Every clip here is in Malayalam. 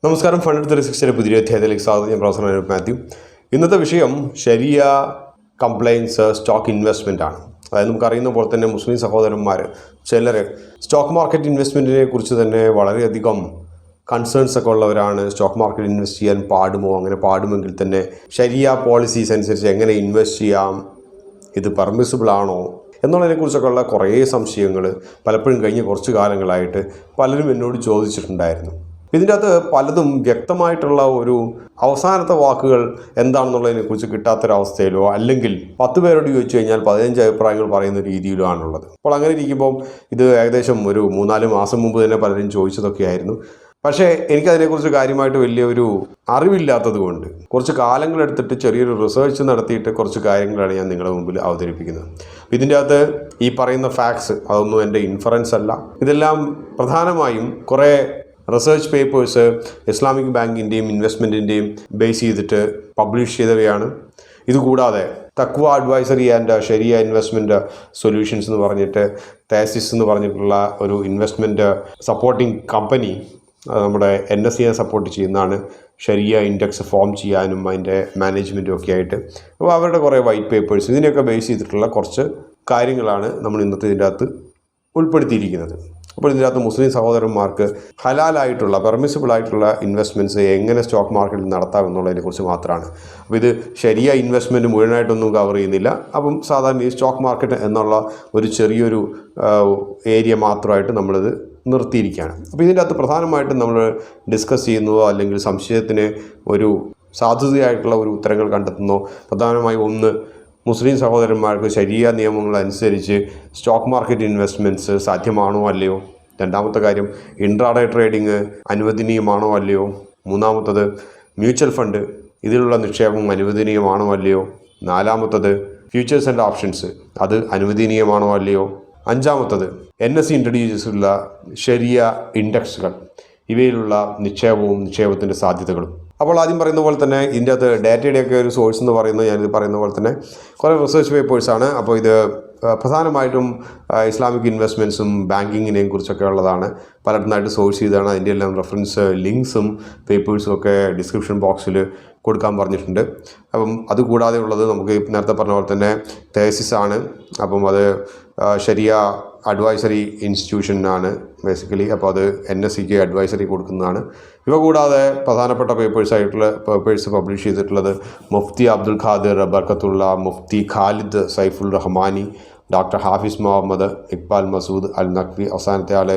നമസ്കാരം. ഫണ്ട് 360 പുതിയ അധ്യായത്തിലേക്ക് സ്വാഗതം. ഞാൻ പ്രൊഫസർ മാത്യു. ഇന്നത്തെ വിഷയം ശരിയ കംപ്ലൈൻസ് സ്റ്റോക്ക് ഇൻവെസ്റ്റ്മെൻ്റ് ആണ്. അതായത് നമുക്കറിയുന്ന പോലെ തന്നെ മുസ്ലിം സഹോദരന്മാർ ചിലർ സ്റ്റോക്ക് മാർക്കറ്റ് ഇൻവെസ്റ്റ്മെൻറ്റിനെ കുറിച്ച് തന്നെ വളരെയധികം കൺസേൺസ് ഒക്കെ ഉള്ളവരാണ്. സ്റ്റോക്ക് മാർക്കറ്റ് ഇൻവെസ്റ്റ് ചെയ്യാൻ പാടുമോ, അങ്ങനെ പാടുമെങ്കിൽ തന്നെ ശരിയ പോളിസീസ് അനുസരിച്ച് എങ്ങനെ ഇൻവെസ്റ്റ് ചെയ്യാം, ഇത് പെർമിസിബിൾ ആണോ എന്നുള്ളതിനെക്കുറിച്ചൊക്കെയുള്ള കുറേ സംശയങ്ങൾ പലപ്പോഴും കഴിഞ്ഞ കുറച്ച് കാലങ്ങളായിട്ട് പലരും എന്നോട് ചോദിച്ചിട്ടുണ്ടായിരുന്നു. ഇതിൻ്റെ അകത്ത് പലതും വ്യക്തമായിട്ടുള്ള ഒരു അവസാനത്തെ വാക്കുകൾ എന്താണെന്നുള്ളതിനെക്കുറിച്ച് കിട്ടാത്തൊരവസ്ഥയിലോ അല്ലെങ്കിൽ 10 പേരോട് ചോദിച്ചു കഴിഞ്ഞാൽ 15 അഭിപ്രായങ്ങൾ പറയുന്ന രീതിയിലോ ആണുള്ളത്. അപ്പോൾ അങ്ങനെ ഇരിക്കുമ്പോൾ ഇത് ഏകദേശം ഒരു 3-4 മാസം മുമ്പ് തന്നെ പലരും ചോദിച്ചതൊക്കെ ആയിരുന്നു. പക്ഷേ എനിക്കതിനെക്കുറിച്ച് കാര്യമായിട്ട് വലിയൊരു അറിവില്ലാത്തത് കൊണ്ട് കുറച്ച് കാലങ്ങളെടുത്തിട്ട് ചെറിയൊരു റിസർച്ച് നടത്തിയിട്ട് കുറച്ച് കാര്യങ്ങളാണ് ഞാൻ നിങ്ങളുടെ മുമ്പിൽ അവതരിപ്പിക്കുന്നത്. ഇതിൻ്റെ അകത്ത് ഈ പറയുന്ന ഫാക്ട്സ് അതൊന്നും എൻ്റെ ഇൻഫറൻസ് അല്ല. ഇതെല്ലാം പ്രധാനമായും കുറേ റിസർച്ച് പേപ്പേഴ്സ് ഇസ്ലാമിക് ബാങ്കിൻ്റെയും ഇൻവെസ്റ്റ്മെൻറ്റിൻ്റെയും ബേസ് ചെയ്തിട്ട് പബ്ലിഷ് ചെയ്തവയാണ്. ഇതുകൂടാതെ തക്വ അഡ്വൈസറി ആൻഡ് ശരിയ ഇൻവെസ്റ്റ്മെൻറ്റ് സൊല്യൂഷൻസ് എന്ന് പറഞ്ഞിട്ട് തേസിസ് എന്ന് പറഞ്ഞിട്ടുള്ള ഒരു ഇൻവെസ്റ്റ്മെൻറ്റ് സപ്പോർട്ടിംഗ് കമ്പനി നമ്മുടെ NSE സപ്പോർട്ട് ചെയ്യുന്നതാണ്. ശരിയ ഇൻഡെക്സ് ഫോം ചെയ്യാനും അതിൻ്റെ മാനേജ്മെൻറ്റും ഒക്കെ ആയിട്ട്. അപ്പോൾ അവരുടെ കുറേ വൈറ്റ് പേപ്പേഴ്സ് ഇതിനെയൊക്കെ ബേസ് ചെയ്തിട്ടുള്ള കുറച്ച് കാര്യങ്ങളാണ് നമ്മൾ ഇന്നത്തെ ഇതിൻ്റെ അകത്ത് ഉൾപ്പെടുത്തിയിരിക്കുന്നത്. അപ്പോൾ ഇതിനകത്ത് മുസ്ലിം സഹോദരന്മാർക്ക് ഹലാലായിട്ടുള്ള പെർമിസിബിൾ ആയിട്ടുള്ള ഇൻവെസ്റ്റ്മെൻറ്റ്സ് എങ്ങനെ സ്റ്റോക്ക് മാർക്കറ്റിൽ നടത്താം എന്നുള്ളതിനെക്കുറിച്ച് മാത്രമാണ്. അപ്പോൾ ഇത് ശരിയ ഇൻവെസ്റ്റ്മെൻറ്റ് മുഴുവനായിട്ടൊന്നും കവർ ചെയ്യുന്നില്ല. അപ്പം സാധാരണ ഈ സ്റ്റോക്ക് മാർക്കറ്റ് എന്നുള്ള ഒരു ചെറിയൊരു ഏരിയ മാത്രമായിട്ട് നമ്മളിത് നിർത്തിയിരിക്കുകയാണ്. അപ്പോൾ ഇതിൻ്റെ അകത്ത് പ്രധാനമായിട്ടും നമ്മൾ ഡിസ്കസ് ചെയ്യുന്നതോ അല്ലെങ്കിൽ സംശയത്തിന് ഒരു സാധുതയായിട്ടുള്ള ഒരു ഉത്തരങ്ങൾ കണ്ടെത്തുന്നതോ പ്രധാനമായും ഒന്ന്, മുസ്ലിം സഹോദരന്മാർക്ക് ശരിയ നിയമങ്ങൾ അനുസരിച്ച് സ്റ്റോക്ക് മാർക്കറ്റ് ഇൻവെസ്റ്റ്മെൻറ്റ്സ് സാധ്യമാണോ അല്ലയോ. രണ്ടാമത്തെ കാര്യം, ഇൻട്രാഡേ ട്രേഡിങ് അനുവദനീയമാണോ അല്ലയോ. മൂന്നാമത്തത്, മ്യൂച്വൽ ഫണ്ട് ഇതിലുള്ള നിക്ഷേപം അനുവദനീയമാണോ അല്ലയോ. നാലാമത്തത്, ഫ്യൂച്ചേഴ്സ് ആൻഡ് ഓപ്ഷൻസ് അത് അനുവദനീയമാണോ അല്ലയോ. അഞ്ചാമത്തത്, NSE ഇൻട്രൊഡ്യൂസ് ചെയ്തിട്ടുള്ള ശരിയ ഇൻഡെക്സുകൾ ഇവയിലുള്ള നിക്ഷേപത്തിൻ്റെ സാധ്യതകളും. അപ്പോൾ ആദ്യം പറയുന്ന പോലെ തന്നെ ഇതിൻ്റെ അകത്ത് ഡാറ്റയുടെയൊക്കെ ഒരു സോഴ്സ് എന്ന് പറയുന്നത് ഞാനിത് പറയുന്ന പോലെ തന്നെ കുറേ റിസർച്ച് പേപ്പേഴ്സാണ്. അപ്പോൾ ഇത് പ്രധാനമായിട്ടും ഇസ്ലാമിക് ഇൻവെസ്റ്റ്മെൻറ്റ്സും ബാങ്കിങ്ങിനെയും കുറിച്ചൊക്കെ ഉള്ളതാണ്. പലയിടത്തുനിന്നായിട്ട് സോഴ്സ് ചെയ്താണ്. അതിൻ്റെ എല്ലാം റെഫറൻസ് ലിങ്ക്സും പേപ്പേഴ്സും ഒക്കെ ഡിസ്ക്രിപ്ഷൻ ബോക്സിൽ കൊടുക്കാൻ പറഞ്ഞിട്ടുണ്ട്. അപ്പം അതുകൂടാതെ ഉള്ളത് നമുക്ക് നേരത്തെ പറഞ്ഞ പോലെ തന്നെ തേസിസ് ആണ്. അപ്പം അത് ശരിയ അഡ്വൈസറി ഇൻസ്റ്റിറ്റ്യൂഷനാണ് ബേസിക്കലി. അപ്പോൾ അത് NSEക്ക് അഡ്വൈസറി കൊടുക്കുന്നതാണ്. ഇവ കൂടാതെ പ്രധാനപ്പെട്ട പേപ്പേഴ്സ് പബ്ലിഷ് ചെയ്തിട്ടുള്ളത് മുഫ്തി അബ്ദുൽ ഖാദിർ ബർക്കത്തുള്ള, മുഫ്തി ഖാലിദ് സൈഫുൽ റഹ്മാനി, ഡോക്ടർ ഹാഫിസ് മുഹമ്മദ്, ഇക്ബാൽ മസൂദ് അൽ നഖ്വി, അവസാനത്തെ ആൾ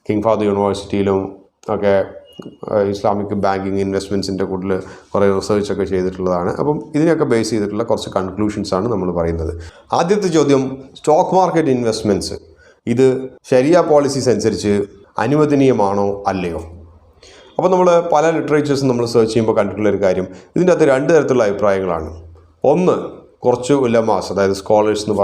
കിങ് ഫഹദ് യൂണിവേഴ്സിറ്റിയിലും ഒക്കെ ഇസ്ലാമിക് ബാങ്കിങ് ഇൻവെസ്റ്റ്മെൻറ്റ്സിൻ്റെ കൂടുതൽ കുറേ റിസർച്ചൊക്കെ ചെയ്തിട്ടുള്ളതാണ്. അപ്പം ഇതിനെയൊക്കെ ബേസ് ചെയ്തിട്ടുള്ള കുറച്ച് കൺക്ലൂഷൻസാണ് നമ്മൾ പറയുന്നത്. ആദ്യത്തെ ചോദ്യം, സ്റ്റോക്ക് മാർക്കറ്റ് ഇൻവെസ്റ്റ്മെൻറ്റ്സ് ഇത് ശരിയ പോളിസീസ് അനുസരിച്ച് അനുവദനീയമാണോ അല്ലയോ. അപ്പോൾ നമ്മൾ പല ലിറ്ററേച്ചേഴ്സും നമ്മൾ സെർച്ച് ചെയ്യുമ്പോൾ കണ്ടിട്ടുള്ളൊരു കാര്യം, ഇതിൻ്റെ അകത്ത് 2 തരത്തിലുള്ള അഭിപ്രായങ്ങളാണ്. ഒന്ന്, കുറച്ച് ഉലമാസ് അതായത് സ്കോളേഴ്സ് എന്ന്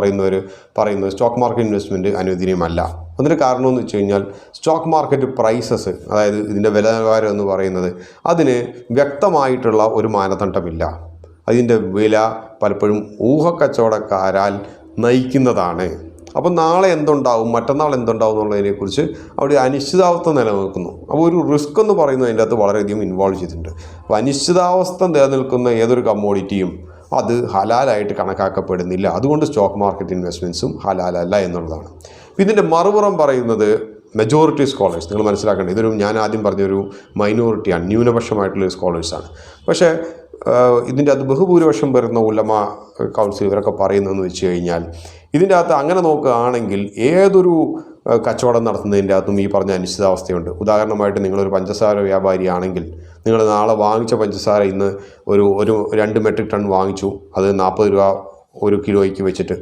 പറയുന്നത് സ്റ്റോക്ക് മാർക്കറ്റ് ഇൻവെസ്റ്റ്മെൻറ്റ് അനുവദനീയമല്ല. അതിൻ്റെ കാരണമെന്ന് വെച്ച് കഴിഞ്ഞാൽ സ്റ്റോക്ക് മാർക്കറ്റ് പ്രൈസസ് അതായത് ഇതിൻ്റെ വില നിലവാരം എന്ന് പറയുന്നത് അതിന് വ്യക്തമായിട്ടുള്ള ഒരു മാനദണ്ഡമില്ല. അതിൻ്റെ വില പലപ്പോഴും ഊഹക്കച്ചവടക്കാരാൽ നയിക്കുന്നതാണ്. അപ്പോൾ നാളെ എന്തുണ്ടാവും, മറ്റന്നാൾ എന്തുണ്ടാവും എന്നുള്ളതിനെക്കുറിച്ച് അവിടെ അനിശ്ചിതാവസ്ഥ നിലനിൽക്കുന്നു. അപ്പോൾ ഒരു റിസ്ക് എന്ന് പറയുന്നത് അതിൻ്റെ അകത്ത് വളരെയധികം ഇൻവോൾവ് ചെയ്തിട്ടുണ്ട്. അപ്പോൾ അനിശ്ചിതാവസ്ഥ നിലനിൽക്കുന്ന ഏതൊരു കമ്മോഡിറ്റിയും അത് ഹലാലായിട്ട് കണക്കാക്കപ്പെടുന്നില്ല. അതുകൊണ്ട് സ്റ്റോക്ക് മാർക്കറ്റ് ഇൻവെസ്റ്റ്മെൻറ്റ്സും ഹലാലല്ല എന്നുള്ളതാണ്. ഇതിൻ്റെ മറുപുറം പറയുന്നത് മെജോറിറ്റി സ്കോളേഴ്സ്, നിങ്ങൾ മനസ്സിലാക്കേണ്ടത് ഇതൊരു ഞാൻ ആദ്യം പറഞ്ഞൊരു മൈനോറിറ്റിയാണ്, ന്യൂനപക്ഷമായിട്ടുള്ള സ്കോളേഴ്സാണ്. പക്ഷേ ഇതിൻ്റെ അത് ബഹുഭൂരിപക്ഷം വരുന്ന ഉലമ കൗൺസിൽ ഇവരൊക്കെ പറയുന്നതെന്ന് വെച്ച് കഴിഞ്ഞാൽ ഇതിൻ്റെ അകത്ത് അങ്ങനെ നോക്കുകയാണെങ്കിൽ ഏതൊരു കച്ചവടം നടത്തുന്നതിൻ്റെ അകത്തും ഈ പറഞ്ഞ അനിശ്ചിതാവസ്ഥയുണ്ട്. ഉദാഹരണമായിട്ട് നിങ്ങളൊരു പഞ്ചസാര വ്യാപാരിയാണെങ്കിൽ നിങ്ങൾ നാളെ വാങ്ങിച്ച പഞ്ചസാര ഇന്ന് ഒരു 2 മെട്രിക് ടൺ വാങ്ങിച്ചു, അത് 40 രൂപ 1 കിലോയ്ക്ക് വെച്ചിട്ട്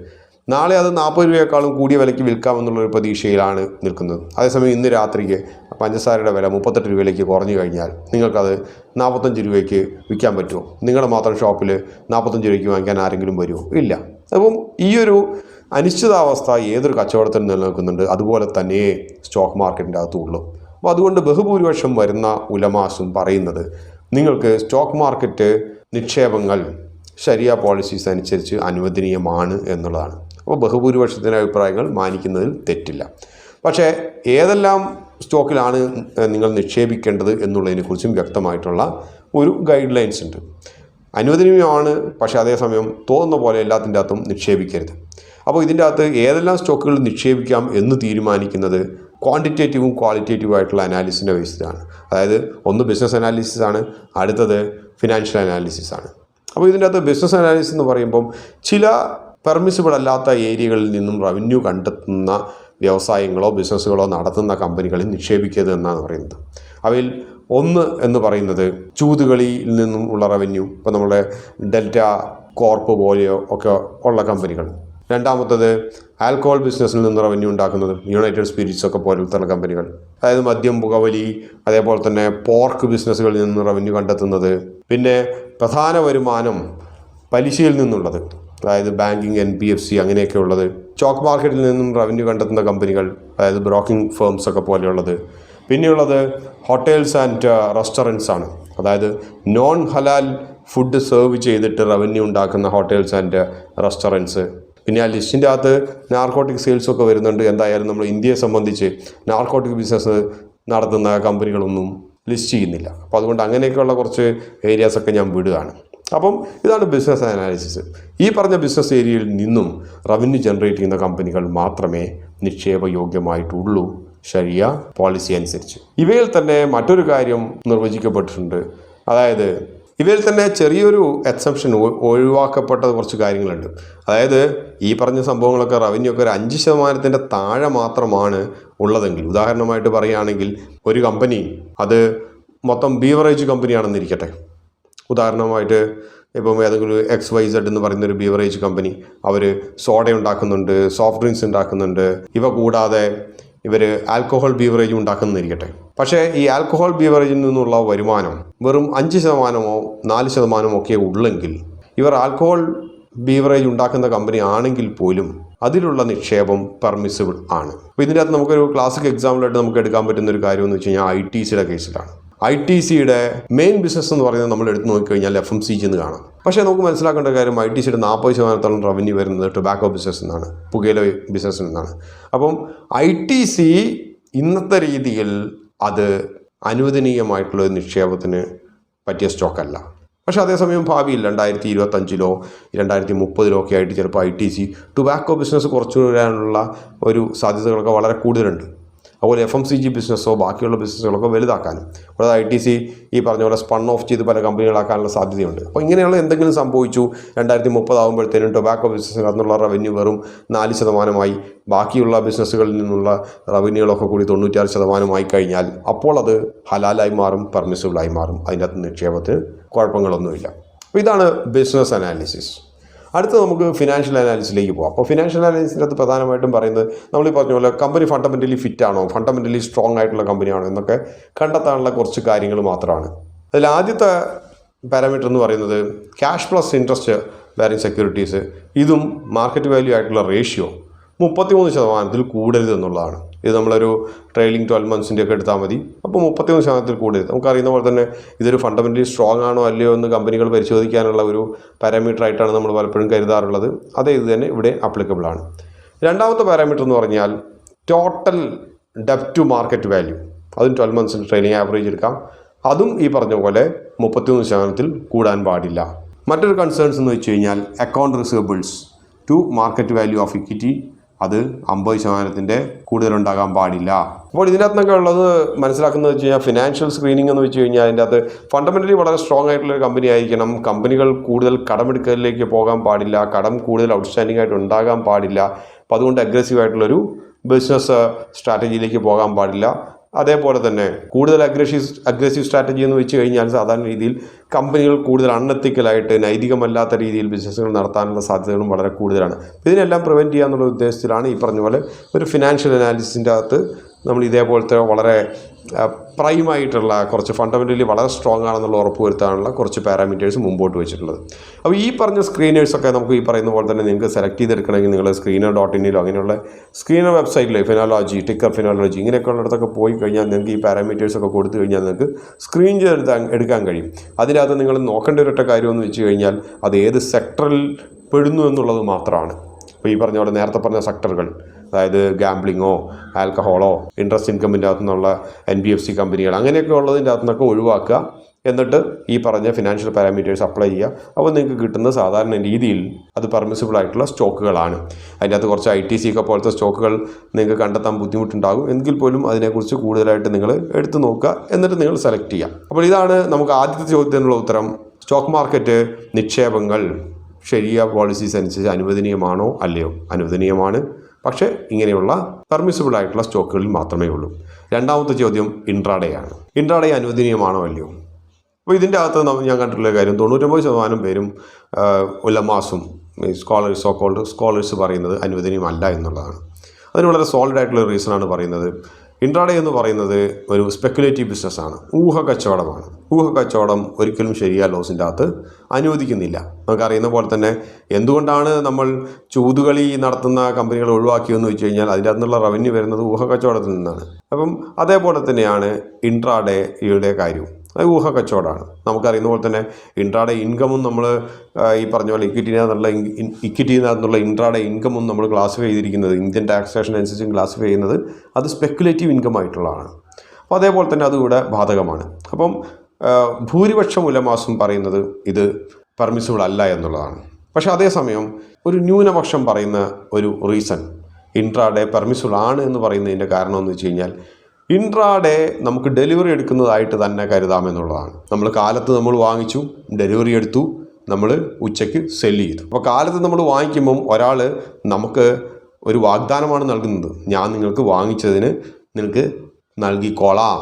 നാളെ അത് 40 രൂപയേക്കാളും കൂടിയ വിലയ്ക്ക് വിൽക്കാമെന്നുള്ളൊരു പ്രതീക്ഷയിലാണ് നിൽക്കുന്നത്. അതേസമയം ഇന്ന് രാത്രിക്ക് പഞ്ചസാരയുടെ വില 38 രൂപയിലേക്ക് കുറഞ്ഞു കഴിഞ്ഞാൽ നിങ്ങൾക്കത് 45 രൂപയ്ക്ക് വിൽക്കാൻ പറ്റുമോ? നിങ്ങളുടെ മാത്രം ഷോപ്പിൽ 45 രൂപയ്ക്ക് വാങ്ങിക്കാൻ ആരെങ്കിലും വരുമോ? ഇല്ല. അപ്പം ഈ ഒരു അനിശ്ചിതാവസ്ഥ ഏതൊരു കച്ചവടത്തിൽ നിലനിൽക്കുന്നുണ്ട്, അതുപോലെ തന്നെ സ്റ്റോക്ക് മാർക്കറ്റിൻ്റെ അകത്തുള്ളൂ. അപ്പോൾ അതുകൊണ്ട് ബഹുഭൂരിപക്ഷം വരുന്ന ഉലമാസും പറയുന്നത് നിങ്ങൾക്ക് സ്റ്റോക്ക് മാർക്കറ്റ് നിക്ഷേപങ്ങൾ ശരിയ പോളിസീസ് അനുസരിച്ച് അനുവദനീയമാണ് എന്നുള്ളതാണ്. അപ്പോൾ ബഹുഭൂരിപക്ഷത്തിൻ്റെ അഭിപ്രായങ്ങൾ മാനിക്കുന്നതിൽ തെറ്റില്ല. പക്ഷേ ഏതെല്ലാം സ്റ്റോക്കിലാണ് നിങ്ങൾ നിക്ഷേപിക്കേണ്ടത് എന്നുള്ളതിനെക്കുറിച്ചും വ്യക്തമായിട്ടുള്ള ഒരു ഗൈഡ് ലൈൻസ് ഉണ്ട്. അനുവദനീയമാണ്, പക്ഷേ അതേസമയം തോന്നുന്ന പോലെ എല്ലാത്തിൻ്റെ അകത്തും നിക്ഷേപിക്കരുത്. അപ്പോൾ ഇതിൻ്റെ അകത്ത് ഏതെല്ലാം സ്റ്റോക്കുകൾ നിക്ഷേപിക്കാം എന്ന് തീരുമാനിക്കുന്നത് ക്വാണ്ടിറ്റേറ്റീവും ക്വാളിറ്റേറ്റീവും ആയിട്ടുള്ള അനാലിസിൻ്റെ ബേസിലാണ്. അതായത് ഒന്ന് ബിസിനസ് അനാലിസിസ് ആണ്, അടുത്തത് ഫിനാൻഷ്യൽ അനാലിസിസ് ആണ്. അപ്പോൾ ഇതിൻ്റെ അകത്ത് ബിസിനസ് അനാലിസിസ് എന്ന് പറയുമ്പം ചില പെർമിസിബിൾ അല്ലാത്ത ഏരിയകളിൽ നിന്നും റവന്യൂ കണ്ടെത്തുന്ന വ്യവസായങ്ങളോ ബിസിനസ്സുകളോ നടത്തുന്ന കമ്പനികളിൽ നിക്ഷേപിക്കരുത് എന്നാണ് പറയുന്നത്. അവയിൽ ഒന്ന് എന്ന് പറയുന്നത് ചൂതുകളിയിൽ നിന്നും ഉള്ള റവന്യൂ, ഇപ്പോൾ നമ്മുടെ ഡെൽറ്റ കോർപ്പ് പോലെയോ ഒക്കെ ഉള്ള കമ്പനികൾ. രണ്ടാമത്തത് ആൽക്കഹോൾ ബിസിനസ്സിൽ നിന്ന് റവന്യൂ ഉണ്ടാക്കുന്നത്, യുണൈറ്റഡ് സ്പിരിറ്റ്സ് ഒക്കെ പോലത്തെ കമ്പനികൾ. അതായത് മദ്യം, പുകവലി, അതേപോലെ തന്നെ പോർക്ക് ബിസിനസ്സുകളിൽ നിന്ന് റവന്യൂ കണ്ടെത്തുന്നത്. പിന്നെ പ്രധാന വരുമാനം പലിശയിൽ നിന്നുള്ളത്, അതായത് ബാങ്കിങ്, NBFC അങ്ങനെയൊക്കെ ഉള്ളത്. സ്റ്റോക്ക് മാർക്കറ്റിൽ നിന്നും റവന്യൂ കണ്ടെത്തുന്ന കമ്പനികൾ, അതായത് ബ്രോക്കിംഗ് ഫേംസ് ഒക്കെ പോലെയുള്ളത്. പിന്നെയുള്ളത് ഹോട്ടൽസ് ആൻഡ് റെസ്റ്റോറൻറ്റ്സ് ആണ്, അതായത് നോൺ ഹലാൽ ഫുഡ് സെർവ് ചെയ്തിട്ട് റവന്യൂ ഉണ്ടാക്കുന്ന ഹോട്ടൽസ് ആൻഡ് റെസ്റ്റോറൻറ്റ്സ്. പിന്നെ ആ ലിസ്റ്റിൻ്റെ അകത്ത് നാർക്കോട്ടിക് സെയിൽസൊക്കെ വരുന്നുണ്ട്. എന്തായാലും നമ്മൾ ഇന്ത്യയെ സംബന്ധിച്ച് നാർക്കോട്ടിക് ബിസിനസ് നടത്തുന്ന കമ്പനികളൊന്നും ലിസ്റ്റ് ചെയ്യുന്നില്ല. അപ്പോൾ അതുകൊണ്ട് അങ്ങനെയൊക്കെയുള്ള കുറച്ച് ഏരിയാസൊക്കെ ഞാൻ വിടുകയാണ്. അപ്പം ഇതാണ് ബിസിനസ് അനാലിസിസ്. ഈ പറഞ്ഞ ബിസിനസ് ഏരിയയിൽ നിന്നും റവന്യൂ ജനറേറ്റ് ചെയ്യുന്ന കമ്പനികൾ മാത്രമേ നിക്ഷേപയോഗ്യമായിട്ടുള്ളൂ ശരിയ പോളിസി അനുസരിച്ച്. ഇവയിൽ തന്നെ മറ്റൊരു കാര്യം നിർവചിക്കപ്പെട്ടിട്ടുണ്ട്. അതായത് ഇവയിൽ തന്നെ ചെറിയൊരു എക്സെപ്ഷൻ, ഒഴിവാക്കപ്പെട്ട കുറച്ച് കാര്യങ്ങളുണ്ട്. അതായത് ഈ പറഞ്ഞ സംഭവങ്ങളൊക്കെ റവന്യൂ ഒക്കെ ഒരു 5% താഴെ മാത്രമാണ് ഉള്ളതെങ്കിൽ, ഉദാഹരണമായിട്ട് പറയുകയാണെങ്കിൽ ഒരു കമ്പനി അത് മൊത്തം ബീവറേജ് കമ്പനിയാണെന്നിരിക്കട്ടെ. ഉദാഹരണമായിട്ട് ഇപ്പം ഏതെങ്കിലും XYZ എന്ന് പറയുന്നൊരു ബീവറേജ് കമ്പനി, അവർ സോഡ ഉണ്ടാക്കുന്നുണ്ട്, സോഫ്റ്റ് ഡ്രിങ്ക്സ് ഉണ്ടാക്കുന്നുണ്ട്. ഇവ കൂടാതെ ഇവർ ആൽക്കഹോൾ ബീവറേജും ഉണ്ടാക്കുന്നതിരിക്കട്ടെ. പക്ഷേ ഈ ആൽക്കഹോൾ ബീവറേജിൽ നിന്നുള്ള വരുമാനം വെറും 5%, 4% ഒക്കെ ഉള്ളെങ്കിൽ ഇവർ ആൽക്കഹോൾ ബീവറേജ് ഉണ്ടാക്കുന്ന കമ്പനി ആണെങ്കിൽ പോലും അതിലുള്ള നിക്ഷേപം പെർമിസിബിൾ ആണ്. അപ്പോൾ ഇതിൻ്റെ അകത്ത് നമുക്കൊരു ക്ലാസിക് എക്സാമ്പിളായിട്ട് നമുക്ക് എടുക്കാൻ പറ്റുന്ന ഒരു കാര്യം എന്ന് വെച്ച് കഴിഞ്ഞാൽ ITCയുടെ കേസിലാണ്. ITCയുടെ മെയിൻ ബിസിനസ് എന്ന് പറയുന്നത് നമ്മൾ എടുത്ത് നോക്കിക്കഴിഞ്ഞാൽ FMCG എന്ന് കാണാം. പക്ഷേ നമുക്ക് മനസ്സിലാക്കേണ്ട കാര്യം ITCയുടെ 40% റവന്യൂ വരുന്നത് ടൊബാക്കോ ബിസിനസ് നിന്നാണ്, പുകയില ബിസിനസ്സിൽ നിന്നാണ്. അപ്പം ITC ഇന്നത്തെ രീതിയിൽ അത് അനുവദനീയമായിട്ടുള്ള നിക്ഷേപത്തിന് പറ്റിയ സ്റ്റോക്കല്ല. പക്ഷേ അതേസമയം ഭാവിയിൽ 2025 2030 ഒക്കെ ആയിട്ട് ചിലപ്പോൾ ITC ടൊബാക്കോ ബിസിനസ് കുറച്ചു വരാനുള്ള ഒരു സാധ്യതകളൊക്കെ വളരെ കൂടുതലുണ്ട്. അതുപോലെ FMCG ബിസിനസ്സോ ബാക്കിയുള്ള ബിസിനസ്സുകളൊക്കെ വലുതാക്കാനും, അതായത് ITC ഈ പറഞ്ഞ പോലെ സ്പൺ ഓഫ് ചെയ്ത് പല കമ്പനികളാക്കാനുള്ള സാധ്യതയുണ്ട്. അപ്പോൾ ഇങ്ങനെയുള്ള എന്തെങ്കിലും സംഭവിച്ചു 2030 ആകുമ്പോഴത്തേനും ടൊബാക്കോ ബിസിനസ്സിൽ നിന്നുള്ള റവന്യൂ വെറും 4%, ബാക്കിയുള്ള ബിസിനസ്സുകളിൽ നിന്നുള്ള റവന്യൂകളൊക്കെ കൂടി 96% കഴിഞ്ഞാൽ അപ്പോൾ അത് ഹലാലായി മാറും, പെർമിസിബിളായി മാറും. അതിൻ്റെ അകത്ത് നിക്ഷേപത്തിന് കുഴപ്പങ്ങളൊന്നുമില്ല. അപ്പോൾ ഇതാണ് ബിസിനസ് അനാലിസിസ്. അടുത്ത നമുക്ക് ഫിനാൻഷ്യൽ അനാലിസിസിലേക്ക് പോകാം. അപ്പോൾ ഫിനാൻഷ്യൽ അനാലിസിസിൻ്റെ അകത്ത് പ്രധാനമായിട്ടും പറയുന്നത് നമ്മൾ ഈ പറഞ്ഞ പോലെ കമ്പനി ഫണ്ടമെൻ്റലി ഫിറ്റാണോ, ഫണ്ടമെൻ്റലി സ്ട്രോങ് ആയിട്ടുള്ള കമ്പനിയാണോ എന്നൊക്കെ കണ്ടെത്താനുള്ള കുറച്ച് കാര്യങ്ങൾ മാത്രമാണ്. അതിൽ ആദ്യത്തെ പാരാമീറ്റർ എന്ന് പറയുന്നത് cash plus interest bearing securities, ഇതും മാർക്കറ്റ് വാല്യൂ ആയിട്ടുള്ള റേഷ്യോ 33% കൂടരുത് എന്നുള്ളതാണ്. ഇത് നമ്മളൊരു ട്രെയിലിംഗ് 12 months ഒക്കെ എടുത്താൽ മതി. അപ്പോൾ 33% കൂടരുത്. നമുക്കറിയുന്ന പോലെ തന്നെ ഇതൊരു ഫണ്ടമെൻ്റലി സ്ട്രോങ് ആണോ അല്ലയോ എന്ന് കമ്പനികൾ പരിശോധിക്കാനുള്ള ഒരു പാരാമീറ്റർ ആയിട്ടാണ് നമ്മൾ പലപ്പോഴും കരുതാറുള്ളത്. അതേ ഇത് തന്നെ ഇവിടെ ആപ്ലിക്കബിൾ ആണ്. രണ്ടാമത്തെ പാരാമീറ്റർ എന്ന് പറഞ്ഞാൽ ടോട്ടൽ ഡെപ്റ്റ് ടു മാർക്കറ്റ് വാല്യൂ, അതും 12 months ട്രെയിലിംഗ് ആവറേജ് എടുക്കാം. അതും ഈ പറഞ്ഞ പോലെ 33% കൂടാൻ പാടില്ല. മറ്റൊരു കൺസേൺസ് എന്ന് വെച്ച് കഴിഞ്ഞാൽ account receivables to market value of equity, അത് 50% കൂടുതലുണ്ടാകാൻ പാടില്ല. അപ്പോൾ ഇതിനകത്ത് നിന്നൊക്കെ ഉള്ളത് മനസ്സിലാക്കുന്നത് വെച്ച് കഴിഞ്ഞാൽ ഫിനാൻഷ്യൽ സ്ക്രീനിങ് എന്ന് വെച്ച് കഴിഞ്ഞാൽ അതിൻ്റെ അകത്ത് ഫണ്ടമെൻ്റലി വളരെ സ്ട്രോങ് ആയിട്ടുള്ളൊരു കമ്പനി ആയിരിക്കണം. കമ്പനികൾ കൂടുതൽ കടമെടുക്കലിലേക്ക് പോകാൻ പാടില്ല, കടം കൂടുതൽ ഔട്ട്സ്റ്റാൻഡിംഗ് ആയിട്ട് ഉണ്ടാകാൻ പാടില്ല. അപ്പോൾ അതുകൊണ്ട് അഗ്രസീവായിട്ടുള്ളൊരു ബിസിനസ് സ്ട്രാറ്റജിയിലേക്ക് പോകാൻ പാടില്ല. അതേപോലെ തന്നെ കൂടുതൽ അഗ്രസീവ് സ്ട്രാറ്റജി എന്ന് വെച്ച് കഴിഞ്ഞാൽ സാധാരണ രീതിയിൽ കമ്പനികൾ കൂടുതൽ അൺഎത്തിക്കലായിട്ട് നൈതികമല്ലാത്ത രീതിയിൽ ബിസിനസ്സുകൾ നടത്താനുള്ള സാധ്യതകളും വളരെ കൂടുതലാണ്. ഇതിനെല്ലാം പ്രിവെൻറ്റ് ചെയ്യാന്നുള്ള ഉദ്ദേശത്തിലാണ് ഈ പറഞ്ഞ പോലെ ഒരു ഫിനാൻഷ്യൽ അനാലിസിസിൻ്റെ അകത്ത് നമ്മൾ ഇതേപോലത്തെ വളരെ പ്രൈമായിട്ടുള്ള കുറച്ച് ഫണ്ടമെൻ്റലി വളരെ സ്ട്രോങ് ആണെന്നുള്ള ഉറപ്പ് വരുത്താനുള്ള കുറച്ച് പാരാമീറ്റേഴ്സ് മുമ്പോട്ട് വെച്ചിട്ടുള്ളത്. അപ്പോൾ ഈ പറഞ്ഞ സ്ക്രീനേഴ്സൊക്കെ നമുക്ക് ഈ പറയുന്ന പോലെ തന്നെ നിങ്ങൾക്ക് സെലക്ട് ചെയ്തെടുക്കണമെങ്കിൽ നിങ്ങൾ screener.in അങ്ങനെയുള്ള സ്ക്രീനർ വെബ്സൈറ്റിൽ ഫിനോളജി, ടിക്കർ ഫിനോളജി ഇങ്ങനെയൊക്കെ ഉള്ളിടത്തൊക്കെ പോയി കഴിഞ്ഞാൽ നിങ്ങൾക്ക് ഈ പാരാമീറ്റേഴ്സൊക്കെ കൊടുത്തു കഴിഞ്ഞാൽ നിങ്ങൾക്ക് സ്ക്രീൻ എടുക്കാൻ കഴിയും. അതിനകത്ത് നിങ്ങൾ നോക്കേണ്ട ഒരൊറ്റ കാര്യമെന്ന് വെച്ച് കഴിഞ്ഞാൽ അത് ഏത് സെക്ടറിൽ പെടുന്നു എന്നുള്ളത് മാത്രമാണ്. അപ്പോൾ ഈ പറഞ്ഞ പോലെ നേരത്തെ പറഞ്ഞ സെക്ടറുകൾ അതായത് ഗാംബ്ലിങ്ങോ ആൽക്കഹോളോ ഇൻട്രസ്റ്റ് ഇൻകമിൻ്റെ അകത്തു നിന്നുള്ള NBFC കമ്പനികൾ അങ്ങനെയൊക്കെ ഉള്ളതിൻ്റെ അകത്തു നിന്നൊക്കെ ഒഴിവാക്കുക. എന്നിട്ട് ഈ പറഞ്ഞ ഫിനാൻഷ്യൽ പാരാമീറ്റേഴ്സ് അപ്ലൈ ചെയ്യുക. അപ്പോൾ നിങ്ങൾക്ക് കിട്ടുന്ന സാധാരണ രീതിയിൽ അത് പെർമിസിബിൾ ആയിട്ടുള്ള സ്റ്റോക്കുകളാണ്. അതിൻ്റെ അകത്ത് കുറച്ച് ITC ഒക്കെ പോലത്തെ സ്റ്റോക്കുകൾ നിങ്ങൾക്ക് കണ്ടെത്താൻ ബുദ്ധിമുട്ടുണ്ടാകും. എങ്കിൽ പോലും അതിനെക്കുറിച്ച് കൂടുതലായിട്ട് നിങ്ങൾ എടുത്തു നോക്കുക. എന്നിട്ട് നിങ്ങൾ സെലക്ട് ചെയ്യുക. അപ്പോൾ ഇതാണ് നമുക്ക് ആദ്യത്തെ ചോദ്യത്തിനുള്ള ഉത്തരം. സ്റ്റോക്ക് മാർക്കറ്റ് നിക്ഷേപങ്ങൾ ശരിയ പോളിസീസ് അനുസരിച്ച് അനുവദനീയമാണോ അല്ലയോ? അനുവദനീയമാണ്. പക്ഷേ ഇങ്ങനെയുള്ള പെർമിസിബിൾ ആയിട്ടുള്ള സ്റ്റോക്കുകളിൽ മാത്രമേ ഉള്ളൂ. രണ്ടാമത്തെ ചോദ്യം ഇൻട്രാഡേ ആണ്. ഇൻട്രാഡേ അനുവദനീയമാണോ അല്ലയോ? അപ്പോൾ ഇതിൻ്റെ അകത്ത് ഞാൻ കണ്ടിട്ടുള്ള കാര്യം 99% പേരും ഉലമാസും സ്കോളേഴ്സ് പറയുന്നത് അനുവദനീയമല്ല എന്നുള്ളതാണ്. അതിന് വളരെ സോളിഡ് ആയിട്ടുള്ള റീസണാണ് പറയുന്നത്. ഇൻട്രാഡേ എന്ന് പറയുന്നത് ഒരു സ്പെക്കുലേറ്റീവ് ബിസിനസ്സാണ്, ഊഹക്കച്ചവടമാണ്. ഊഹക്കച്ചവടം ഒരിക്കലും ശരിയ ലോസിൻ്റെ അകത്ത് അനുവദിക്കുന്നില്ല. നമുക്കറിയുന്ന പോലെ തന്നെ എന്തുകൊണ്ടാണ് നമ്മൾ ചൂതുകളി നടത്തുന്ന കമ്പനികൾ ഒഴിവാക്കിയെന്ന് വെച്ച് കഴിഞ്ഞാൽ അതിൻ്റെ അകത്തുനിന്നുള്ള റവന്യൂ വരുന്നത് ഊഹക്കച്ചവടത്തിൽ നിന്നാണ്. അപ്പം അതേപോലെ തന്നെയാണ് ഇൻട്രാഡേയുടെ കാര്യവും. അത് ഊഹക്കച്ചവടമാണ്. നമുക്കറിയുന്ന പോലെ തന്നെ ഇൻട്രാഡേ ഇൻകമും നമ്മൾ ഈ പറഞ്ഞ പോലെ ഇക്വിറ്റിനകത്തുള്ള ഇൻട്രാഡേ ഇൻകമും നമ്മൾ ക്ലാസിഫൈ ചെയ്തിരിക്കുന്നത് ഇന്ത്യൻ ടാക്സേഷൻ അനുസരിച്ച് ക്ലാസിഫൈ ചെയ്യുന്നത് അത് സ്പെക്കുലേറ്റീവ് ഇൻകം ആയിട്ടുള്ളതാണ്. അപ്പോൾ അതേപോലെ തന്നെ അതുകൂടെ ബാധകമാണ്. അപ്പം ഭൂരിപക്ഷം ഉലമാസും പറയുന്നത് ഇത് പെർമിസിബിൾ അല്ല എന്നുള്ളതാണ്. പക്ഷേ അതേസമയം ഒരു ന്യൂനപക്ഷം പറയുന്ന ഒരു റീസൺ ഇൻട്രാഡേ പെർമിസിബിൾ ആണ് എന്ന് പറയുന്നതിൻ്റെ കാരണം എന്ന് വെച്ച് കഴിഞ്ഞാൽ ഇൻട്രാഡേ നമുക്ക് ഡെലിവറി എടുക്കുന്നതായിട്ട് തന്നെ കരുതാമെന്നുള്ളതാണ്. നമ്മൾ കാലത്ത് നമ്മൾ വാങ്ങിച്ചു, ഡെലിവറി എടുത്തു, നമ്മൾ ഉച്ചയ്ക്ക് സെല്ല് ചെയ്തു. അപ്പോൾ കാലത്ത് നമ്മൾ വാങ്ങിക്കുമ്പം ഒരാൾ നമുക്ക് ഒരു വാഗ്ദാനമാണ് നൽകുന്നത്. ഞാൻ നിങ്ങൾക്ക് വാങ്ങിച്ചതിന് നിങ്ങൾക്ക് നൽകിക്കോളാം.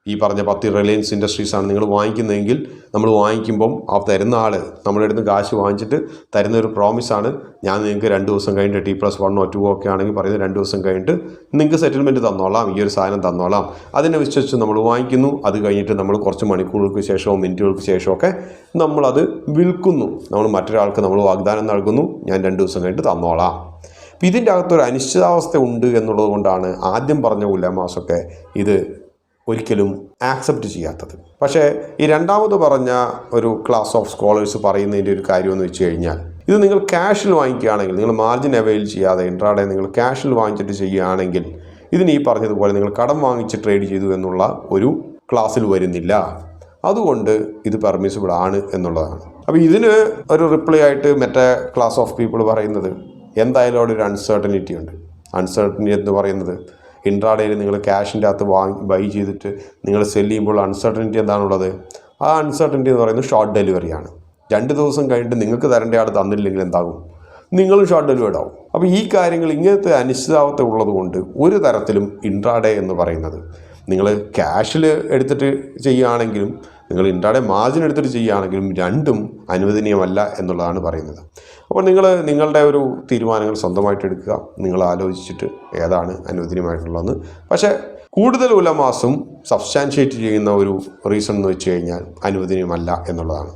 ഈ പറഞ്ഞ 10 റിലയൻസ് ഇൻഡസ്ട്രീസാണ് നിങ്ങൾ വാങ്ങിക്കുന്നതെങ്കിൽ നമ്മൾ വാങ്ങിക്കുമ്പം ആ തരുന്ന ആൾ നമ്മുടെ അടുത്ത് കാശ് വാങ്ങിച്ചിട്ട് തരുന്ന ഒരു പ്രോമിസാണ്, ഞാൻ നിങ്ങൾക്ക് 2 ദിവസം കഴിഞ്ഞിട്ട് T+1 or 2 ഒക്കെ ആണെങ്കിൽ പറയുന്നത് 2 ദിവസം കഴിഞ്ഞിട്ട് നിങ്ങൾക്ക് സെറ്റിൽമെൻറ്റ് തന്നോളാം, ഈ ഒരു സാധനം തന്നോളാം. അതിനെ വിശ്വസിച്ച് നമ്മൾ വാങ്ങിക്കുന്നു. അത് കഴിഞ്ഞിട്ട് നമ്മൾ കുറച്ച് മണിക്കൂറുകൾക്ക് ശേഷമോ മിനിറ്റുകൾക്ക് ശേഷമൊക്കെ നമ്മളത് വിൽക്കുന്നു. നമ്മൾ മറ്റൊരാൾക്ക് നമ്മൾ വാഗ്ദാനം നൽകുന്നു, ഞാൻ 2 ദിവസം കഴിഞ്ഞിട്ട് തന്നോളാം. അപ്പം ഇതിൻ്റെ അകത്തൊരു അനിശ്ചിതാവസ്ഥ ഉണ്ട് എന്നുള്ളത് കൊണ്ടാണ് ആദ്യം പറഞ്ഞ ഉലമാസൊക്കെ ഇത് ഒരിക്കലും ആക്സെപ്റ്റ് ചെയ്യാത്തത്. പക്ഷേ ഈ രണ്ടാമത് പറഞ്ഞ ഒരു ക്ലാസ് ഓഫ് സ്കോളേഴ്സ് പറയുന്നതിൻ്റെ ഒരു കാര്യമെന്ന് വെച്ച് കഴിഞ്ഞാൽ ഇത് നിങ്ങൾ ക്യാഷിൽ വാങ്ങിക്കുകയാണെങ്കിൽ, നിങ്ങൾ മാർജിൻ അവൈൽ ചെയ്യാതെ ഇൻട്രാഡേ നിങ്ങൾ ക്യാഷിൽ വാങ്ങിച്ചിട്ട് ചെയ്യുകയാണെങ്കിൽ ഇതിന് ഈ പറഞ്ഞതുപോലെ നിങ്ങൾ കടം വാങ്ങിച്ച് ട്രേഡ് ചെയ്തു എന്നുള്ള ഒരു ക്ലാസ്സിൽ വരുന്നില്ല. അതുകൊണ്ട് ഇത് പെർമിസിബിൾ ആണ് എന്നുള്ളതാണ്. അപ്പോൾ ഇതിന് ഒരു റിപ്ലൈ ആയിട്ട് മറ്റേ ക്ലാസ് ഓഫ് പീപ്പിൾ പറയുന്നത് എന്തായാലും അവിടെ ഒരു അൺസർട്ടനിറ്റി ഉണ്ട്. അൺസർട്ടനിറ്റി എന്ന് പറയുന്നത് ഇൻട്രാഡേയിൽ നിങ്ങൾ ക്യാഷിൻ്റെ അകത്ത് ബൈ ചെയ്തിട്ട് നിങ്ങൾ സെല് ചെയ്യുമ്പോൾ അൺസർട്ടനിറ്റി എന്താണുള്ളത്? ആ അൺസർട്ടനിറ്റി എന്ന് പറയുന്നത് ഷോർട്ട് ഡെലിവറിയാണ്. 2 ദിവസം കഴിഞ്ഞിട്ട് നിങ്ങൾക്ക് തരേണ്ട ആൾ തന്നില്ലെങ്കിൽ എന്താകും? നിങ്ങളും ഷോർട്ട് ഡെലിവേർഡ് ആവും. അപ്പോൾ ഈ കാര്യങ്ങൾ ഇങ്ങനത്തെ അനിശ്ചിതാവസ്ഥ ഉള്ളത് കൊണ്ട് ഒരു തരത്തിലും ഇൻട്രാഡേ എന്ന് പറയുന്നത് നിങ്ങൾ ക്യാഷിൽ എടുത്തിട്ട് ചെയ്യുകയാണെങ്കിലും നിങ്ങൾ ഇൻട്രാഡേ മാർജിൻ എടുത്തിട്ട് ചെയ്യുകയാണെങ്കിലും രണ്ടും അനുവദനീയമല്ല എന്നുള്ളതാണ് പറയുന്നത്. അപ്പോൾ നിങ്ങൾ നിങ്ങളുടെ ഒരു തീരുമാനങ്ങൾ സ്വന്തമായിട്ട് എടുക്കുക, നിങ്ങൾ ആലോചിച്ചിട്ട് ഏതാണ് അനുവദനീയമായിട്ടുള്ളതെന്ന്. പക്ഷേ കൂടുതൽ ഉലമാസും സബ്സ്റ്റാൻഷിയേറ്റ് ചെയ്യുന്ന ഒരു റീസൺ എന്ന് വെച്ച് കഴിഞ്ഞാൽ അനുവദനീയമല്ല എന്നുള്ളതാണ്.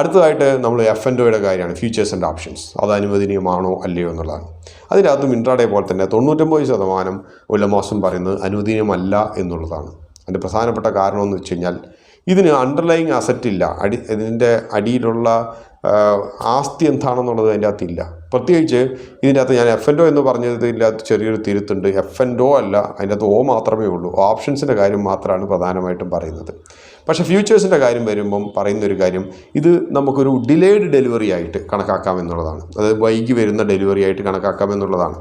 അടുത്തതായിട്ട് നമ്മൾ FnOയുടെ കാര്യമാണ്, ഫ്യൂച്ചേഴ്സ് ആൻഡ് ഓപ്ഷൻസ്. അത് അനുവദനീയമാണോ അല്ലയോ എന്നുള്ളതാണ്. അതിനകത്തും ഇൻട്രാഡേ പോലെ തന്നെ 99% ഉലമാസും പറയുന്നത് അനുവദനീയമല്ല എന്നുള്ളതാണ്. അതിൻ്റെ പ്രധാനപ്പെട്ട കാരണമെന്ന് വെച്ച് കഴിഞ്ഞാൽ ഇതിന് അണ്ടർലൈങ് അസറ്റ് ഇല്ല. ഇതിൻ്റെ അടിയിലുള്ള ആസ്തി എന്താണെന്നുള്ളത് അതിൻ്റെ അകത്തില്ല. പ്രത്യേകിച്ച് ഇതിൻ്റെ അകത്ത് ഞാൻ FnO എന്ന് പറഞ്ഞതിൻ്റെ അകത്ത് ചെറിയൊരു തിരുത്തുണ്ട്. FnO അല്ല, അതിൻ്റെ അകത്ത് O മാത്രമേ ഉള്ളൂ. ഓപ്ഷൻസിൻ്റെ കാര്യം മാത്രമാണ് പ്രധാനമായിട്ടും പറയുന്നത്. പക്ഷേ ഫ്യൂച്ചേഴ്സിൻ്റെ കാര്യം വരുമ്പം പറയുന്നൊരു കാര്യം, ഇത് നമുക്കൊരു ഡിലേഡ് ഡെലിവറി ആയിട്ട് കണക്കാക്കാമെന്നുള്ളതാണ്. അതായത് വൈകി വരുന്ന ഡെലിവറി ആയിട്ട് കണക്കാക്കാമെന്നുള്ളതാണ്.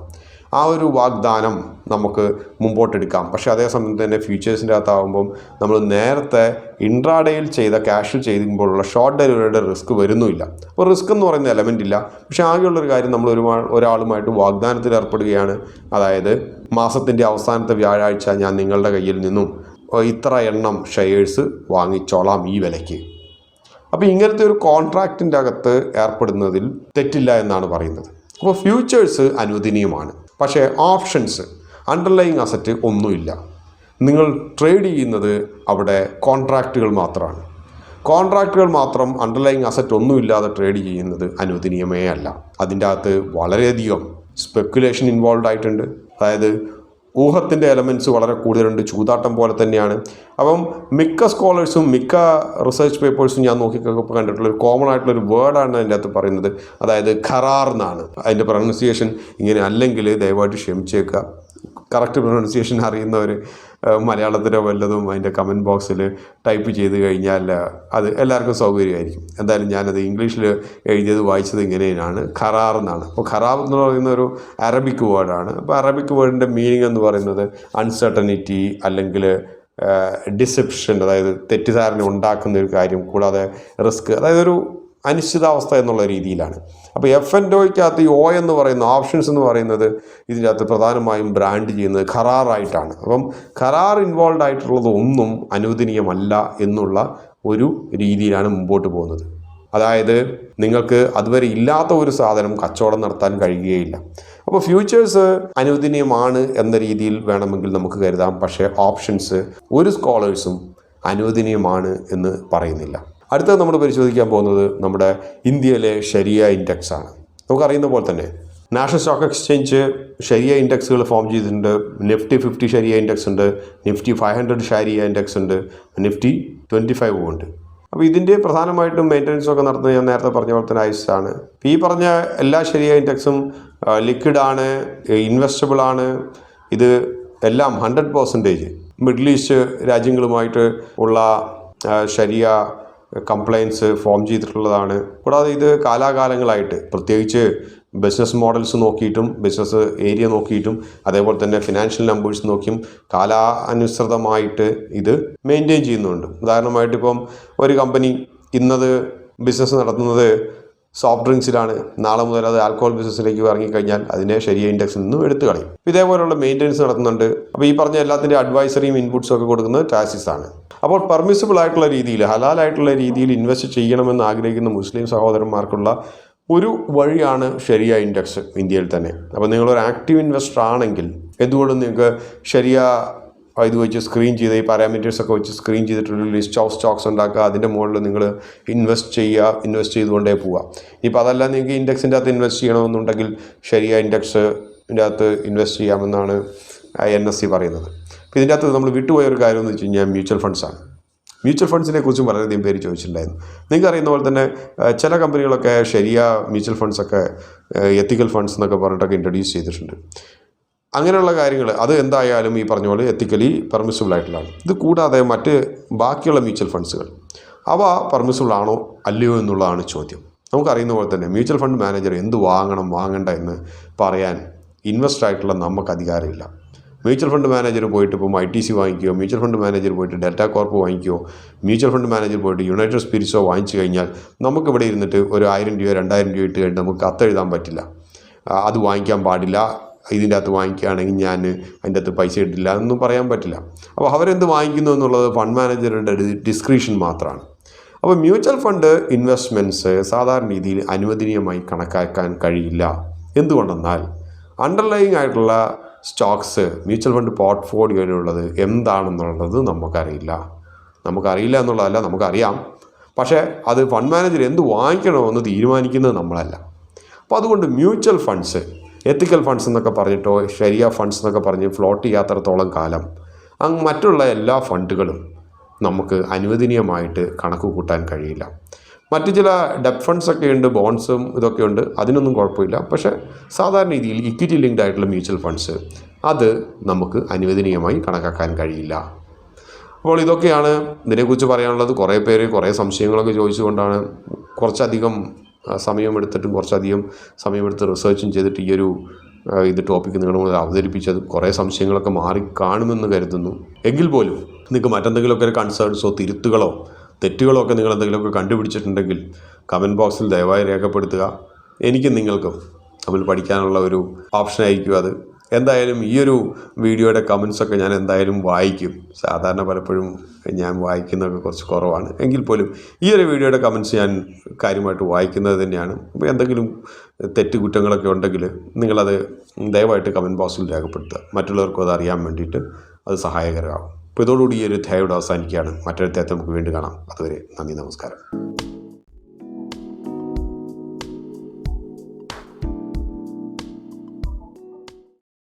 ആ ഒരു വാഗ്ദാനം നമുക്ക് മുമ്പോട്ടെടുക്കാം. പക്ഷേ അതേസമയം തന്നെ ഫ്യൂച്ചേഴ്സിൻ്റെ അകത്താകുമ്പം നമ്മൾ നേരത്തെ ഇൻട്രാഡേയിൽ ചെയ്ത ക്യാഷിൽ ചെയ്യുമ്പോഴുള്ള ഷോർട്ട് ഡെലിവറിയുടെ റിസ്ക് വരുന്നുമില്ല. അപ്പോൾ റിസ്ക് എന്ന് പറയുന്ന എലമെൻ്റ് ഇല്ല. പക്ഷേ ആകെയുള്ളൊരു കാര്യം, നമ്മൾ ഒരാളുമായിട്ട് വാഗ്ദാനത്തിൽ ഏർപ്പെടുകയാണ്. അതായത് മാസത്തിൻ്റെ അവസാനത്തെ വ്യാഴാഴ്ച ഞാൻ നിങ്ങളുടെ കയ്യിൽ നിന്നും ഇത്ര എണ്ണം ഷെയർസ് വാങ്ങിച്ചോളാം ഈ വിലയ്ക്ക്. അപ്പോൾ ഇങ്ങനത്തെ ഒരു കോൺട്രാക്റ്റിൻ്റെ അകത്ത് ഏർപ്പെടുന്നതിൽ തെറ്റില്ല എന്നാണ് പറയുന്നത്. അപ്പോൾ ഫ്യൂച്ചേഴ്സ് അനുവദനീയമാണ്. പക്ഷേ ഓപ്ഷൻസ്, അണ്ടർലൈങ് അസറ്റ് ഒന്നുമില്ല. നിങ്ങൾ ട്രേഡ് ചെയ്യുന്നത് അവിടെ കോൺട്രാക്റ്റുകൾ മാത്രമാണ്. കോൺട്രാക്റ്റുകൾ മാത്രം, അണ്ടർലൈങ് അസറ്റ് ഒന്നുമില്ലാതെ ട്രേഡ് ചെയ്യുന്നത് അനുവദനീയമേ അല്ല. അതിൻ്റെ അകത്ത് വളരെയധികം സ്പെക്കുലേഷൻ ഇൻവോൾവ് ആയിട്ടുണ്ട്. അതായത് ഊഹത്തിൻ്റെ എലമെൻറ്റ്സ് വളരെ കൂടുതലുണ്ട്, ചൂതാട്ടം പോലെ തന്നെയാണ്. അപ്പം മിക്ക സ്കോളേഴ്സും മിക്ക റിസർച്ച് പേപ്പേഴ്സും ഞാൻ നോക്കിക്കപ്പോൾ കണ്ടിട്ടുള്ളൊരു കോമൺ ആയിട്ടുള്ളൊരു വേർഡാണ് അതിൻ്റെ അകത്ത് പറയുന്നത്, അതായത് ഖറാർ എന്നാണ്. അതിൻ്റെ പ്രൊനൗൺസിയേഷൻ ഇങ്ങനെ അല്ലെങ്കിൽ ദയവായിട്ട് ക്ഷമിച്ചേക്കുക. കറക്റ്റ് പ്രൊനൗൺസിയേഷൻ അറിയുന്നവർ മലയാളത്തിലോ വല്ലതും അതിൻ്റെ കമൻറ്റ് ബോക്സിൽ ടൈപ്പ് ചെയ്ത് കഴിഞ്ഞാൽ അത് എല്ലാവർക്കും സൗകര്യമായിരിക്കും. എന്തായാലും ഞാനത് ഇംഗ്ലീഷിൽ എഴുതിയത് വായിച്ചത് ഇങ്ങനെയാണ്, ഖറാർ എന്നാണ്. അപ്പോൾ ഖറാർ എന്ന് പറയുന്ന ഒരു അറബിക് വേർഡാണ്. അപ്പോൾ അറബിക് വേർഡിൻ്റെ മീനിങ് എന്ന് പറയുന്നത് അൺസർട്ടനിറ്റി അല്ലെങ്കിൽ ഡിസെപ്ഷൻ, അതായത് തെറ്റിദ്ധാരണ ഉണ്ടാക്കുന്ന ഒരു കാര്യം, കൂടാതെ റിസ്ക്, അതായത് ഒരു അനിശ്ചിതാവസ്ഥ എന്നുള്ള രീതിയിലാണ്. അപ്പോൾ FnOയ്ക്കകത്ത് ഈ O എന്ന് പറയുന്ന ഓപ്ഷൻസ് എന്ന് പറയുന്നത് ഇതിൻ്റെ അകത്ത് പ്രധാനമായും ബ്രാൻഡ് ചെയ്യുന്നത് ഖറാറായിട്ടാണ്. അപ്പം ഖറാർ ഇൻവോൾവ് ആയിട്ടുള്ളത് ഒന്നും അനുവദനീയമല്ല എന്നുള്ള ഒരു രീതിയിലാണ് മുമ്പോട്ട് പോകുന്നത്. അതായത് നിങ്ങൾക്ക് അതുവരെ ഇല്ലാത്ത ഒരു സാധനം കച്ചവടം നടത്താൻ കഴിയുകയില്ല. അപ്പോൾ ഫ്യൂച്ചേഴ്സ് അനുവദനീയമാണ് എന്ന രീതിയിൽ വേണമെങ്കിൽ നമുക്ക് കരുതാം. പക്ഷേ ഓപ്ഷൻസ് ഒരു സ്കോളേഴ്സും അനുവദനീയമാണ് എന്ന് പറയുന്നില്ല. അടുത്തത് നമ്മൾ പരിശോധിക്കാൻ പോകുന്നത് നമ്മുടെ ഇന്ത്യയിലെ ഷരിയ ഇൻഡെക്സ് ആണ്. നമുക്കറിയുന്ന പോലെ തന്നെ നാഷണൽ സ്റ്റോക്ക് എക്സ്ചേഞ്ച് ഷരിയ ഇൻഡെക്സുകൾ ഫോം ചെയ്തിട്ടുണ്ട്. നിഫ്റ്റി 50 ഷരിയ ഇൻഡെക്സ് ഉണ്ട്, നിഫ്റ്റി 500 ഷരിയ ഇൻഡെക്സ് ഉണ്ട്, നിഫ്റ്റി 25 ഉണ്ട്. അപ്പോൾ ഇതിൻ്റെ പ്രധാനമായിട്ടും മെയിൻ്റനൻസ് ഒക്കെ നടത്തുന്നത് ഞാൻ നേരത്തെ പറഞ്ഞ പോലെ തന്നെ ഐസാണ്. ഈ പറഞ്ഞ എല്ലാ ഷരിയ ഇൻഡെക്സും ലിക്വിഡാണ്, ഇൻവെസ്റ്റബിൾ ആണ്. ഇത് എല്ലാം 100% മിഡിൽ ഈസ്റ്റ് രാജ്യങ്ങളുമായിട്ട് ഉള്ള ഷരിയ കംപ്ലൈൻസ് ഫോം ചെയ്തിട്ടുള്ളതാണ്. കൂടാതെ ഇത് കാലാകാലങ്ങളായിട്ട് പ്രത്യേകിച്ച് ബിസിനസ് മോഡൽസ് നോക്കിയിട്ടും ബിസിനസ് ഏരിയ നോക്കിയിട്ടും അതേപോലെ തന്നെ ഫിനാൻഷ്യൽ നമ്പേഴ്സ് നോക്കിയും കാലാനുസൃതമായിട്ട് ഇത് മെയിൻറ്റെയിൻ ചെയ്യുന്നുണ്ട്. ഉദാഹരണമായിട്ട് ഇപ്പം ഒരു കമ്പനി ഇന്നത് ബിസിനസ് നടത്തുന്നത് സോഫ്റ്റ് ഡ്രിങ്ക്സിലാണ്, നാളെ മുതൽ അത് ആൽക്കഹോൾ ബിസിനസ്സിലേക്ക് ഇറങ്ങിക്കഴിഞ്ഞാൽ അതിനെ ഷരിയ ഇൻഡെക്സിൽ നിന്നും എടുത്തു കളയും. ഇതേപോലെയുള്ള മെയിൻ്റെനൻസ് നടത്തുന്നുണ്ട്. അപ്പോൾ ഈ പറഞ്ഞ എല്ലാത്തിൻ്റെ അഡ്വൈസറിയും ഇൻപുട്സും ഒക്കെ കൊടുക്കുന്നത് ടാക്സിസ് ആണ്. അപ്പോൾ പെർമിസിബിൾ ആയിട്ടുള്ള രീതിയിൽ, ഹലാലായിട്ടുള്ള രീതിയിൽ ഇൻവെസ്റ്റ് ചെയ്യണമെന്ന് ആഗ്രഹിക്കുന്ന മുസ്ലിം സഹോദരന്മാർക്കുള്ള ഒരു വഴിയാണ് ഷരിയ ഇൻഡെക്സ് ഇന്ത്യയിൽ തന്നെ. അപ്പോൾ നിങ്ങളൊരു ആക്റ്റീവ് ഇൻവെസ്റ്റർ ആണെങ്കിൽ എന്തുകൊണ്ടും നിങ്ങൾക്ക് ഷരിയ ഇത് വെച്ച് സ്ക്രീൻ ചെയ്ത് ഈ പാരാമീറ്റേഴ്സൊക്കെ വെച്ച് സ്ക്രീൻ ചെയ്തിട്ടൊരു ലിസ്റ്റ് ഓഫ് സ്റ്റോക്സ് ഉണ്ടാക്കുക, അതിൻ്റെ മുകളിൽ നിങ്ങൾ ഇൻവെസ്റ്റ് ചെയ്തുകൊണ്ടേ പോവുക. ഇപ്പോൾ അതല്ല നിങ്ങൾക്ക് ഇൻഡെക്സിൻ്റെ അകത്ത് ഇൻവെസ്റ്റ് ചെയ്യണമെന്നുണ്ടെങ്കിൽ ഷരിയ ഇൻഡെക്സിൻ്റെ അകത്ത് ഇൻവെസ്റ്റ് ചെയ്യാമെന്നാണ് NSE പറയുന്നത്. അപ്പോൾ ഇതിൻ്റെ അകത്ത് നമ്മൾ വിട്ടുപോയ ഒരു കാര്യം എന്ന് വെച്ച് കഴിഞ്ഞാൽ മ്യൂച്വൽ ഫണ്ട്സാണ്. മ്യൂച്വൽ ഫണ്ട്സിനെ കുറിച്ചും വളരെയധികം പേര് ചോദിച്ചിട്ടുണ്ടായിരുന്നു. നിങ്ങൾക്ക് അറിയുന്ന പോലെ തന്നെ ചില കമ്പനികളൊക്കെ ഷരിയ മ്യൂച്വൽ ഫണ്ട്സൊക്കെ എത്തിക്കൽ ഫണ്ട്സ് എന്നൊക്കെ പറഞ്ഞിട്ടൊക്കെ ഇൻട്രൊഡ്യൂസ് ചെയ്തിട്ടുണ്ട്. അങ്ങനെയുള്ള കാര്യങ്ങൾ അത് എന്തായാലും ഈ പറഞ്ഞ പോലെ എത്തിക്കലി പെർമിസിബിൾ ആയിട്ടുള്ളതാണ്. ഇത് കൂടാതെ മറ്റ് ബാക്കിയുള്ള മ്യൂച്വൽ ഫണ്ട്സുകൾ അവ പെർമിസിബിൾ ആണോ അല്ലയോ എന്നുള്ളതാണ് ചോദ്യം. നമുക്കറിയുന്ന പോലെ തന്നെ മ്യൂച്വൽ ഫണ്ട് മാനേജർ എന്ത് വാങ്ങണം വാങ്ങണ്ട എന്ന് പറയാൻ ഇൻവെസ്റ്റർ ആയിട്ടുള്ള നമുക്ക് അധികാരമില്ല. മ്യൂച്വൽ ഫണ്ട് മാനേജർ പോയിട്ട് ഇപ്പം ITC വാങ്ങിക്കുകയോ, മ്യൂച്വൽ ഫണ്ട് മാനേജർ പോയിട്ട് ഡെൽറ്റ കോർപ്പ് വാങ്ങിക്കുകയോ, മ്യൂച്വൽ ഫണ്ട് മാനേജർ പോയിട്ട് യുണൈറ്റഡ് സ്പിരിറ്റ്സോ വാങ്ങിച്ചു കഴിഞ്ഞാൽ നമുക്കിവിടെ ഇരുന്നിട്ട് ഒരു 1000 രൂപയോ 2000 രൂപയോ ഇട്ട് കഴിഞ്ഞാൽ നമുക്ക് കത്തെഴുതാൻ പറ്റില്ല. അത് വാങ്ങിക്കാൻ പാടില്ല, ഇതിൻ്റെ അകത്ത് വാങ്ങിക്കുകയാണെങ്കിൽ ഞാൻ അതിൻ്റെ അകത്ത് പൈസ ഇട്ടില്ല എന്നൊന്നും പറയാൻ പറ്റില്ല. അപ്പോൾ അവരെന്ത് വാങ്ങിക്കുന്നു എന്നുള്ളത് ഫണ്ട് മാനേജറുടെ ഡിസ്ക്രിപ്ഷൻ മാത്രമാണ്. അപ്പോൾ മ്യൂച്വൽ ഫണ്ട് ഇൻവെസ്റ്റ്മെൻറ്റ്സ് സാധാരണ രീതിയിൽ അനുവദനീയമായി കണക്കാക്കാൻ കഴിയില്ല. എന്തുകൊണ്ടെന്നാൽ അണ്ടർലൈയിങ് ആയിട്ടുള്ള സ്റ്റോക്സ് മ്യൂച്വൽ ഫണ്ട് പോർട്ട്ഫോളിയോയിലുള്ളത് എന്താണെന്നുള്ളത് നമുക്കറിയില്ല എന്നുള്ളതല്ല, നമുക്കറിയാം. പക്ഷേ അത് ഫണ്ട് മാനേജർ എന്ത് വാങ്ങിക്കണമെന്ന് തീരുമാനിക്കുന്നത് നമ്മളല്ല. അപ്പോൾ അതുകൊണ്ട് മ്യൂച്വൽ ഫണ്ട്സ്, എത്തിക്കൽ ഫണ്ട്സ് എന്നൊക്കെ പറഞ്ഞിട്ടോ ഷരിയ ഫണ്ട്സ് എന്നൊക്കെ പറഞ്ഞ് ഫ്ലോട്ട് ചെയ്യാത്തടത്തോളം കാലം മറ്റുള്ള എല്ലാ ഫണ്ടുകളും നമുക്ക് അനുവദനീയമായിട്ട് കണക്ക് കൂട്ടാൻ കഴിയില്ല. മറ്റു ചില ഡെപ്റ്റ് ഫണ്ട്സൊക്കെ ഉണ്ട്, ബോൺസും ഇതൊക്കെ ഉണ്ട്, അതിനൊന്നും കുഴപ്പമില്ല. പക്ഷേ സാധാരണ രീതിയിൽ ഇക്വിറ്റി ലിങ്ക്ഡ് ആയിട്ടുള്ള മ്യൂച്വൽ ഫണ്ട്സ് അത് നമുക്ക് അനുവദനീയമായി കണക്കാക്കാൻ കഴിയില്ല. അപ്പോൾ ഇതൊക്കെയാണ് ഇതിനെക്കുറിച്ച് പറയാനുള്ളത്. കുറേ പേര് കുറേ സംശയങ്ങളൊക്കെ ചോദിച്ചുകൊണ്ടാണ് കുറച്ചധികം സമയമെടുത്ത് റിസർച്ചും ചെയ്തിട്ട് ഈ ഒരു ടോപ്പിക്ക് നിങ്ങളുടെ മുന്നിൽ അവതരിപ്പിച്ചത്. കുറേ സംശയങ്ങളൊക്കെ മാറിക്കാണുമെന്ന് കരുതുന്നു. എങ്കിൽ പോലും നിങ്ങൾക്ക് മറ്റെന്തെങ്കിലുമൊക്കെ ഒരു കൺസേൺസോ തെറ്റുകളോ ഒക്കെ നിങ്ങൾ എന്തെങ്കിലുമൊക്കെ കണ്ടുപിടിച്ചിട്ടുണ്ടെങ്കിൽ കമൻറ്റ് ബോക്സിൽ ദയവായി രേഖപ്പെടുത്തുക. എനിക്കും നിങ്ങൾക്കും നമ്മൾ പഠിക്കാനുള്ള ഒരു ഓപ്ഷനായിരിക്കും അത്. എന്തായാലും ഈ ഒരു വീഡിയോയുടെ കമൻസൊക്കെ ഞാൻ എന്തായാലും വായിക്കും. സാധാരണ പലപ്പോഴും ഞാൻ വായിക്കുന്നതൊക്കെ കുറച്ച് കുറവാണ്. എങ്കിൽ പോലും ഈ ഒരു വീഡിയോയുടെ കമൻസ് ഞാൻ കാര്യമായിട്ട് വായിക്കുന്നത് തന്നെയാണ്. അപ്പോൾ എന്തെങ്കിലും കുറ്റങ്ങളൊക്കെ ഉണ്ടെങ്കിൽ നിങ്ങളത് ദയവായിട്ട് കമൻറ്റ് ബോക്സിൽ രേഖപ്പെടുത്തുക. മറ്റുള്ളവർക്കും അത് അറിയാൻ വേണ്ടിയിട്ട് അത് സഹായകരമാകും. അപ്പോൾ ഇതോടുകൂടി ഈ ഒരു അധ്യായം അവസാനിക്കുകയാണ്. മറ്റൊരു അധ്യായത്തിൽ നമുക്ക് വീണ്ടും കാണാം. അതുവരെ നന്ദി, നമസ്കാരം.